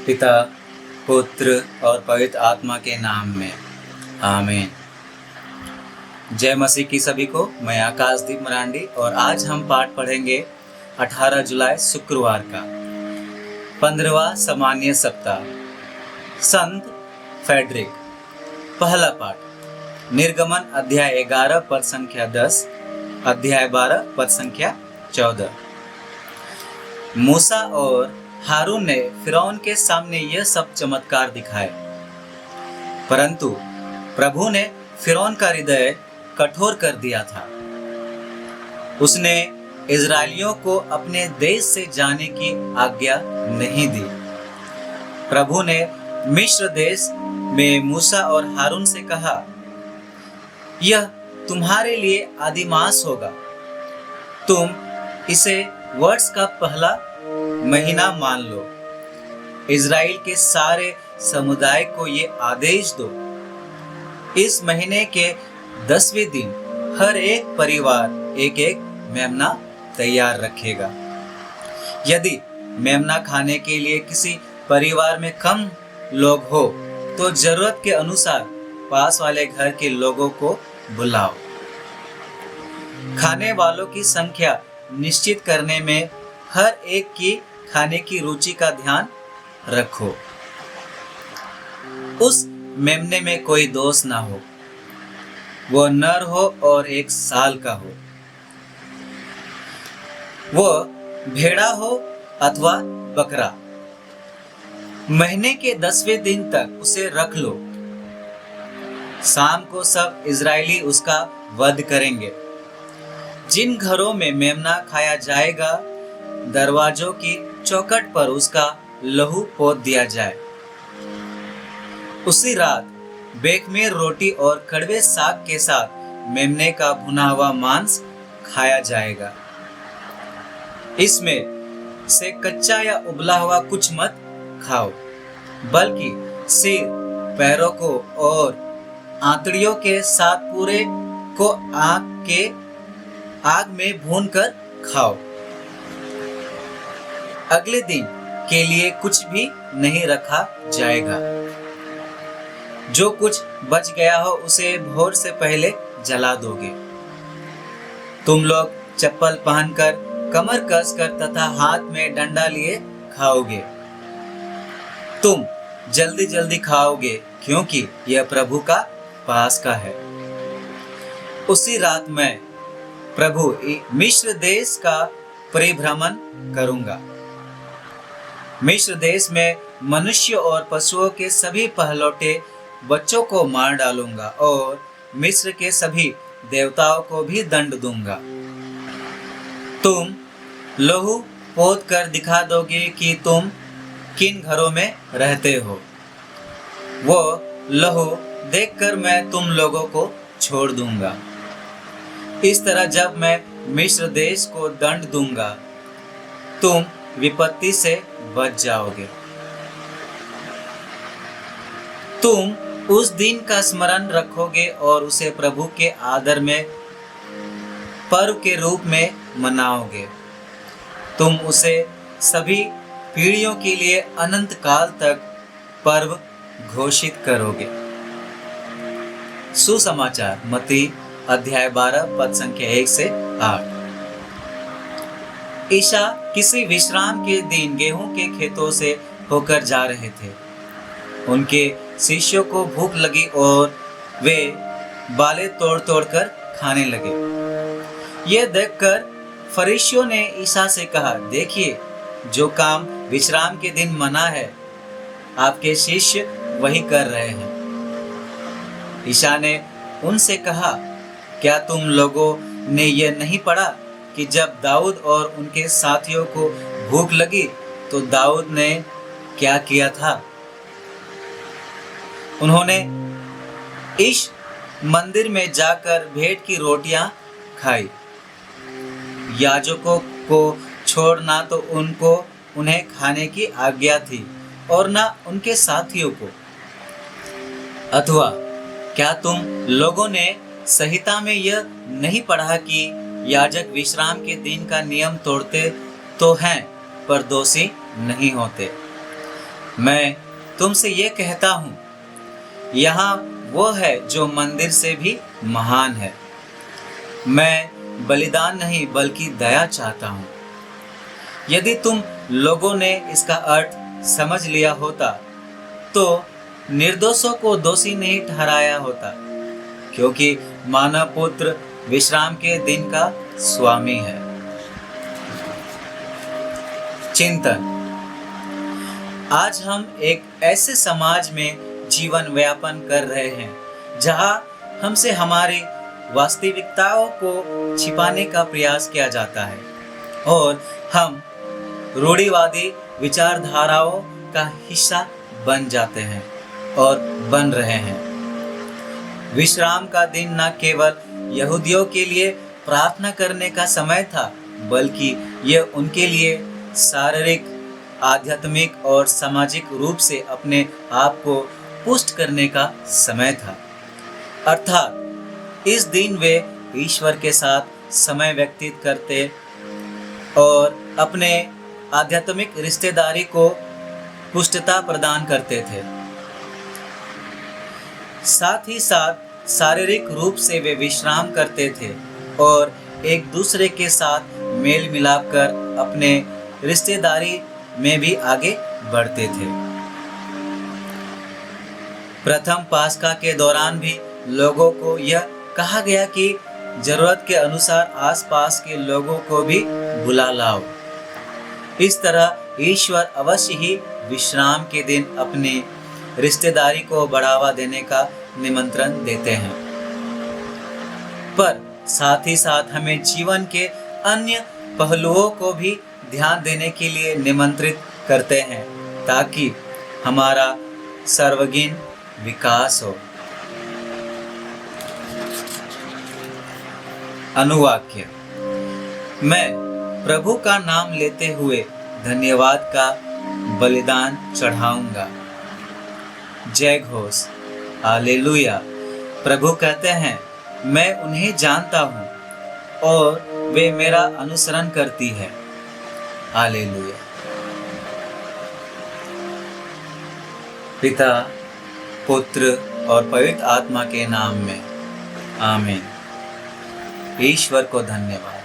पिता, पुत्र और पवित्र आत्मा के नाम में आमीन। जय मसीह की सभी को। मैं आकाशदीप मरांडी और आज हम पाठ पढ़ेंगे 18 जुलाई शुक्रवार का 15वां सामान्य सप्ताह। संत फ्रेडरिक। पहला पाठ निर्गमन अध्याय 11 पद संख्या 10, अध्याय 12 पद संख्या 14। मूसा और हारून ने फिरौन के सामने यह सब चमत्कार दिखाए, परंतु प्रभु ने फिरौन का हृदय कठोर कर दिया था। उसने इजरायलियों को अपने देश से जाने की आज्ञा नहीं दी। प्रभु ने मिस्र देश में मूसा और हारून से कहा, यह तुम्हारे लिए आदिमास होगा। तुम इसे वर्ष का पहला महीना मान लो। इजराइल के सारे समुदाय को ये आदेश दो, इस महीने के 10वें दिन हर एक परिवार एक एक मेमना तैयार रखेगा। यदि मेमना खाने के लिए किसी परिवार में कम लोग हो तो जरूरत के अनुसार पास वाले घर के लोगों को बुलाओ। खाने वालों की संख्या निश्चित करने में हर एक की खाने की रुचि का ध्यान रखो। उस मेमने में कोई दोष ना हो, वो नर हो और 1 साल का हो। वो भेड़ा हो अथवा बकरा। महीने के 10वें दिन तक उसे रख लो। शाम को सब इजरायली उसका वध करेंगे। जिन घरों में मेमना खाया जाएगा, दरवाजों की चौखट पर उसका लहू पोत दिया जाए। उसी रात बेखमीर रोटी और कड़वे साग के साथ मेमने का भुना हुआ मांस खाया जाएगा। इसमें से कच्चा या उबला हुआ कुछ मत खाओ, बल्कि सिर, पैरों को और आंतड़ियों के साथ पूरे को आग में भूनकर खाओ। अगले दिन के लिए कुछ भी नहीं रखा जाएगा। जो कुछ बच गया हो उसे भोर से पहले जला दोगे। तुम लोग चप्पल पहनकर, कमर कसकर तथा हाथ में डंडा लिए खाओगे। तुम जल्दी जल्दी खाओगे, क्योंकि यह प्रभु का पास का है। उसी रात मैं प्रभु मिस्र देश का परिभ्रमण करूंगा। मिस्र देश में मनुष्य और पशुओं के सभी पहलौठे बच्चों को मार डालूंगा और मिस्र के सभी देवताओं को भी दंड दूंगा। तुम लहू पोत कर दिखा दोगे कि तुम किन घरों में रहते हो। वो लहू देखकर मैं तुम लोगों को छोड़ दूंगा। इस तरह जब मैं मिस्र देश को दंड दूंगा, तुम विपत्ति से बच जाओगे। तुम उस दिन का स्मरण रखोगे और उसे प्रभु के आदर में पर्व के रूप में मनाओगे। तुम उसे सभी पीढ़ियों के लिए अनंत काल तक पर्व घोषित करोगे। सुसमाचार मत्ती अध्याय 12 पद संख्या 1 से 8। ईशा किसी विश्राम के दिन गेहूं के खेतों से होकर जा रहे थे। उनके शिष्यों को भूख लगी और वे बाले तोड़ तोड़ कर खाने लगे। यह देखकर फरीसियों ने ईशा से कहा, देखिए, जो काम विश्राम के दिन मना है, आपके शिष्य वही कर रहे हैं। ईशा ने उनसे कहा, क्या तुम लोगों ने यह नहीं पढ़ा कि जब दाऊद और उनके साथियों को भूख लगी तो दाऊद ने क्या किया था? उन्होंने इस मंदिर में जाकर भेंट की रोटियां खाई। याजकों को छोड़ना तो उन्हें खाने की आज्ञा थी और ना उनके साथियों को। अथवा क्या तुम लोगों ने संहिता में यह नहीं पढ़ा कि याजक विश्राम के दिन का नियम तोड़ते तो हैं पर दोषी नहीं होते? मैं तुमसे ये कहता हूँ, यहाँ वो है जो मंदिर से भी महान है। मैं बलिदान नहीं बल्कि दया चाहता हूँ। यदि तुम लोगों ने इसका अर्थ समझ लिया होता तो निर्दोषों को दोषी नहीं ठहराया होता, क्योंकि मानव पुत्र विश्राम के दिन का स्वामी है। चिंतन। आज हम एक ऐसे समाज में जीवन व्यापन कर रहे हैं जहां हमसे हमारी वास्तविकताओं को छिपाने का प्रयास किया जाता है और हम रूढ़िवादी विचारधाराओं का हिस्सा बन जाते हैं और बन रहे हैं। विश्राम का दिन न केवल यहूदियों के लिए प्रार्थना करने का समय था, बल्कि यह उनके लिए शारीरिक, आध्यात्मिक और सामाजिक रूप से अपने आप को पुष्ट करने का समय था। अर्थात इस दिन वे ईश्वर के साथ समय व्यतीत करते और अपने आध्यात्मिक रिश्तेदारी को पुष्टता प्रदान करते थे। साथ ही साथ शारीरिक रूप से वे विश्राम करते थे और एक दूसरे के साथ मेल मिलाप कर अपने रिश्तेदारी में भी आगे बढ़ते थे। प्रथम पास्का के दौरान भी लोगों को यह कहा गया कि जरूरत के अनुसार आसपास के लोगों को भी बुला लाओ। इस तरह ईश्वर अवश्य ही विश्राम के दिन अपनी रिश्तेदारी को बढ़ावा देने का निमंत्रण देते हैं, पर साथ ही साथ हमें जीवन के अन्य पहलुओं को भी ध्यान देने के लिए निमंत्रित करते हैं ताकि हमारा सर्वांगीण विकास हो। अनुवाक्य। मैं प्रभु का नाम लेते हुए धन्यवाद का बलिदान चढ़ाऊंगा। जय घोष। हालेलुया। प्रभु कहते हैं, मैं उन्हें जानता हूँ और वे मेरा अनुसरण करती है। हालेलुया। पिता, पुत्र और पवित्र आत्मा के नाम में आमीन। ईश्वर को धन्यवाद।